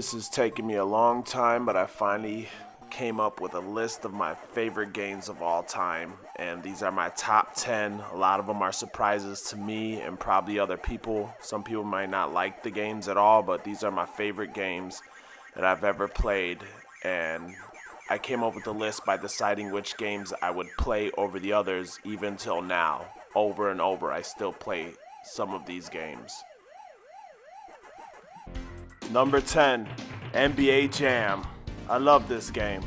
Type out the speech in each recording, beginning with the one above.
This has taken me a long time, but I finally came up with a list of my favorite games of all time, and these are my top 10. A lot of them are surprises to me and probably other people. Some people might not like the games at all, but these are my favorite games that I've ever played, and I came up with the list by deciding which games I would play over the others. Even till now, over and over, I still play some of these games. Number 10, NBA Jam. I love this game.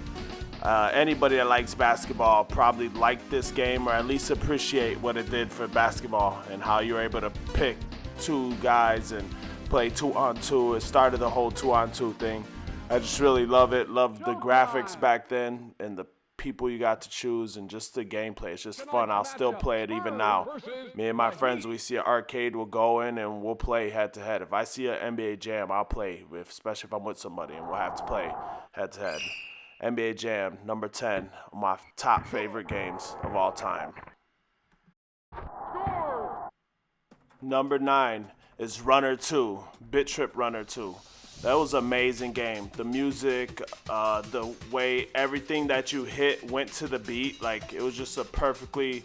Anybody that likes basketball probably liked this game, or at least appreciate what it did for basketball and how you were able to pick two guys and play 2-on-2. It started the whole 2-on-2 thing. I just really love it. Loved the graphics back then and the people you got to choose and just the gameplay. It's just fun. I'll still play it even now. Me and my friends, we see an arcade, we'll go in and we'll play head to head. If I see an NBA Jam, I'll play, especially if I'm with somebody and we'll have to play head to head. NBA Jam, number 10, my top favorite games of all time. Number 9 is Runner 2, Bit Trip Runner 2. That was an amazing game. The music, the way everything that you hit went to the beat, like it was just a perfectly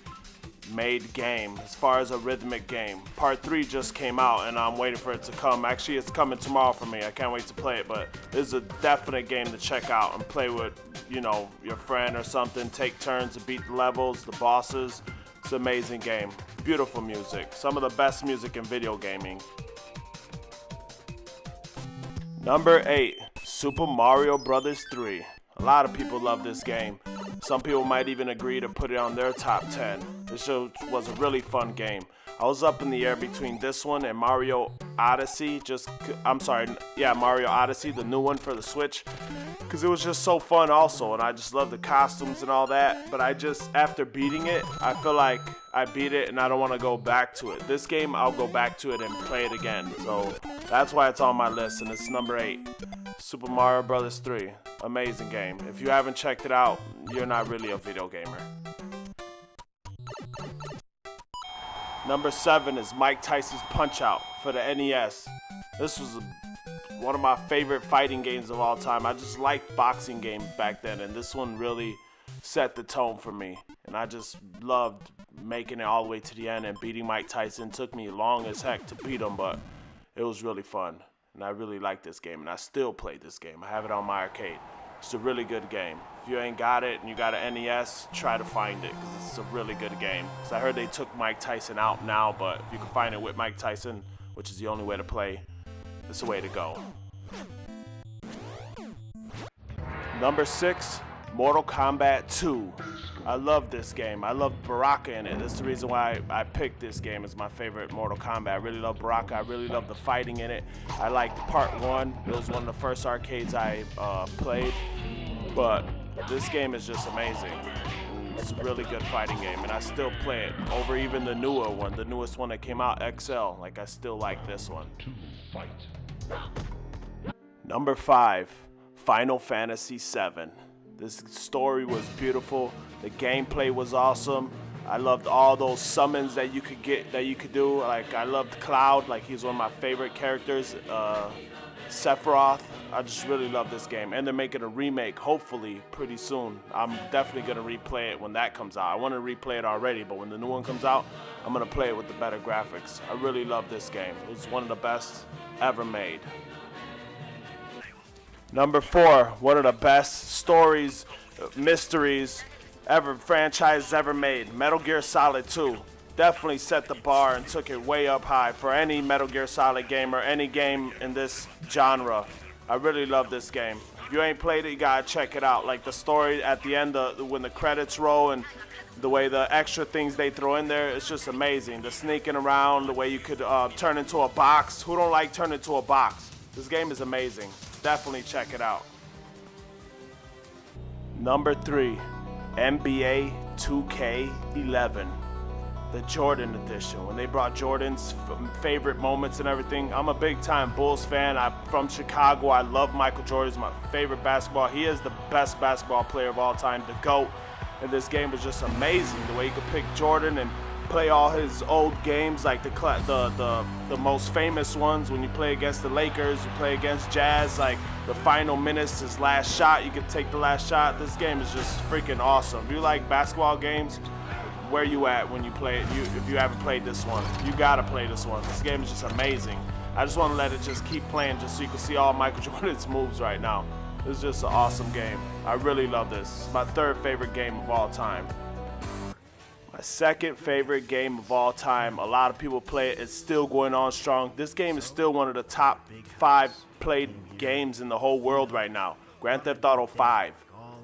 made game as far as a rhythmic game. Part 3 just came out and I'm waiting for it to come. Actually, it's coming tomorrow for me. I can't wait to play it, but it's a definite game to check out and play with, you know, your friend or something. Take turns to beat the levels, the bosses. It's an amazing game. Beautiful music. Some of the best music in video gaming. Number 8, Super Mario Bros. 3. A lot of people love this game. Some people might even agree to put it on their top 10. This show was a really fun game. I was up in the air between this one and Mario Odyssey. Mario Odyssey, the new one for the Switch. Because it was just so fun also, and I just love the costumes and all that. But after beating it, I feel like I beat it and I don't want to go back to it. This game, I'll go back to it and play it again. So that's why it's on my list, and it's number 8. Super Mario Bros. 3. Amazing game. If you haven't checked it out, you're not really a video gamer. Number 7 is Mike Tyson's Punch-Out for the NES. This was one of my favorite fighting games of all time. I just liked boxing games back then, and this one really set the tone for me. And I just loved making it all the way to the end and beating Mike Tyson. It took me long as heck to beat him, but it was really fun. And I really like this game, and I still play this game. I have it on my arcade. It's a really good game. If you ain't got it and you got an NES, try to find it, because it's a really good game. Because I heard they took Mike Tyson out now, but if you can find it with Mike Tyson, which is the only way to play, it's the way to go. Number 6, Mortal Kombat 2. I love this game. I love Baraka in it. That's the reason why I picked this game as my favorite Mortal Kombat. I really love Baraka. I really love the fighting in it. I liked part 1. It was one of the first arcades I played. But this game is just amazing. It's a really good fighting game, and I still play it over even the newer one, the newest one that came out, XL. Like, I still like this one. Number 5, Final Fantasy VII. This story was beautiful. The gameplay was awesome. I loved all those summons that you could get, that you could do. Like, I loved Cloud. Like, he's one of my favorite characters. Sephiroth. I just really love this game. And they're making a remake, hopefully, pretty soon. I'm definitely going to replay it when that comes out. I want to replay it already, but when the new one comes out, I'm going to play it with the better graphics. I really love this game. It was one of the best ever made. Number 4, one of the best stories, mysteries franchises ever made. Metal Gear Solid 2. Definitely set the bar and took it way up high for any Metal Gear Solid game or any game in this genre. I really love this game. If you ain't played it, you gotta check it out. Like the story at the end, when the credits roll and the way the extra things they throw in there, it's just amazing. The sneaking around, the way you could turn into a box. Who don't like turning into a box? This game is amazing. Definitely check it out. Number 3, NBA 2K11. The Jordan edition. When they brought Jordan's favorite moments and everything. I'm a big time Bulls fan. I'm from Chicago. I love Michael Jordan. He's my favorite basketball. He is the best basketball player of all time, the GOAT. And this game was just amazing. The way you could pick Jordan and play all his old games, like the most famous ones. When you play against the Lakers, you play against Jazz, like the final minutes, his last shot, you can take the last shot. This game is just freaking awesome. If you like basketball games, where you at when you play it? If you haven't played this one, you gotta play this one. This game is just amazing. I just want to let it just keep playing just so you can see all Michael Jordan's moves right now. It's just an awesome game. I really love this. It's my third favorite game of all time. My second favorite game of all time. A lot of people play it. It's still going on strong. This game is still one of the top 5 played games in the whole world right now. Grand Theft Auto 5.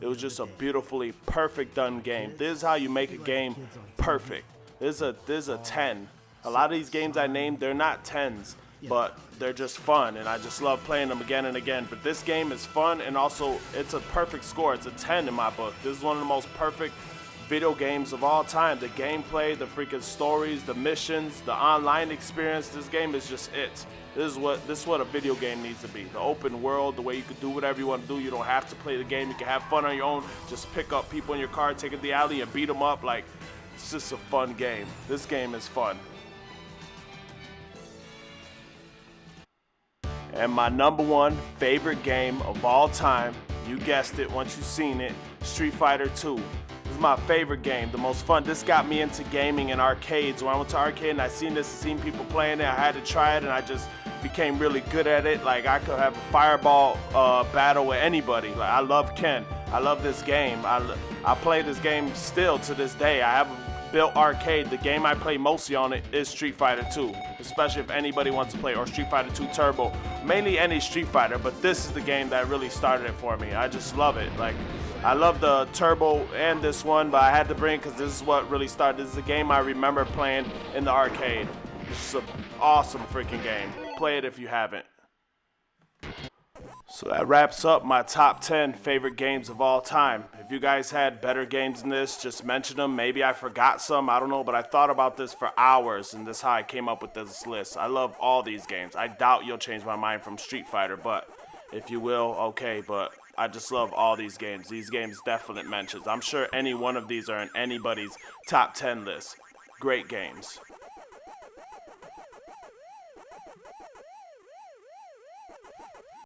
It was just a beautifully perfect done game. This is how you make a game perfect. This is a 10. A lot of these games I named, they're not 10s, but they're just fun, and I just love playing them again and again. But this game is fun, and also it's a perfect score. It's a 10 in my book. This is one of the most perfect video games of all time. The gameplay, the freaking stories, the missions, the online experience. This game is just it. This is what a video game needs to be. The open world, the way you can do whatever you want to do. You don't have to play the game. You can have fun on your own. Just pick up people in your car, take it to the alley, and beat them up. Like, it's just a fun game. This game is fun. And my number 1 favorite game of all time, you guessed it once you've seen it, Street Fighter 2. This is my favorite game, the most fun. This got me into gaming in arcades. When I went to arcade and I seen people playing it, I had to try it, and I just became really good at it. Like, I could have a fireball battle with anybody. Like, I love Ken. I love this game. I play this game still to this day. I have a built arcade. The game I play mostly on it is Street Fighter 2, especially if anybody wants to play, or Street Fighter 2 Turbo. Mainly any Street Fighter, but this is the game that really started it for me. I just love it. Like, I love the Turbo and this one, but I had to bring it because this is what really started. This is a game I remember playing in the arcade. It's an awesome freaking game. Play it if you haven't. So that wraps up my top 10 favorite games of all time. If you guys had better games than this, just mention them. Maybe I forgot some, I don't know, but I thought about this for hours, and this is how I came up with this list. I love all these games. I doubt you'll change my mind from Street Fighter, but if you will, okay, but I just love all these games. These games definite mentions. I'm sure any one of these are in anybody's top 10 list. Great games.